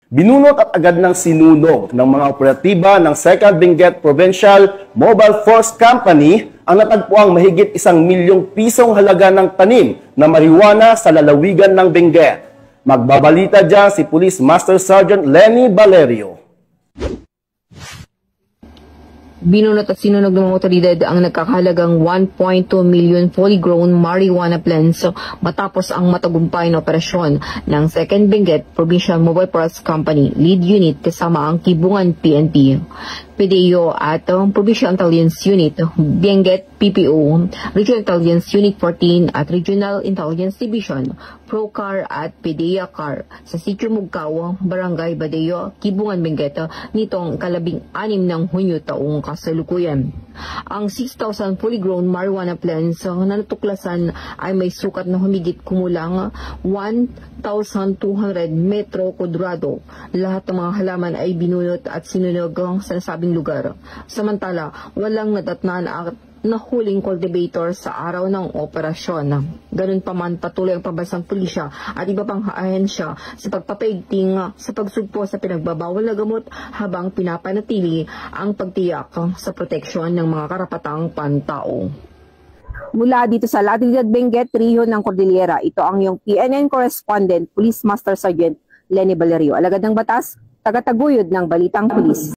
Binunot at agad ng sinunog ng mga operatiba ng 2nd Benguet Provincial Mobile Force Company ang natagpuang mahigit 1 milyong pisong halaga ng tanim na marijuana sa lalawigan ng Benguet. Magbabalita dyan si Police Master Sergeant Lenny Valerio. Binunot at sinunog ng mga otoridad ang nagkakahalagang 1.2 million fully grown marijuana plants matapos ang matagumpay na operasyon ng 2nd Benguet Provincial Mobile Force Company Lead Unit kasama ang Kibungan PNP, PDEO at Provincial Intelligence Unit, Benguet PPO, Regional Intelligence Unit 14 at Regional Intelligence Division, PROCAR at PDEA-CAR sa Sitio Mugkaw, Barangay Badeo, Kibungan, Benguet nitong 16 ng Hunyo taong kasalukuyan. Ang 6,000 fully grown marijuana plants na natuklasan ay may sukat na humigit kumulang 1,200 metro kwadrado. Lahat ng mga halaman ay binunot at sinunog sa nasabing lugar. Samantala, walang nadatnan at nahuling cultivator sa araw ng operasyon. Ganun pa man, patuloy ang pambansang pulisya at iba pang ahensya sa pagpapaigting sa pagsugpo sa pinagbabawal na gamot habang pinapanatili ang pagtiyak sa proteksyon ng mga karapatang pantao. Mula dito sa Latridad, Benguet, Riho ng Cordillera, ito ang iyong PNN correspondent, Police Master Sergeant Lenny Valerio. Alagad ng batas, tagataguyod ng Balitang Pulis.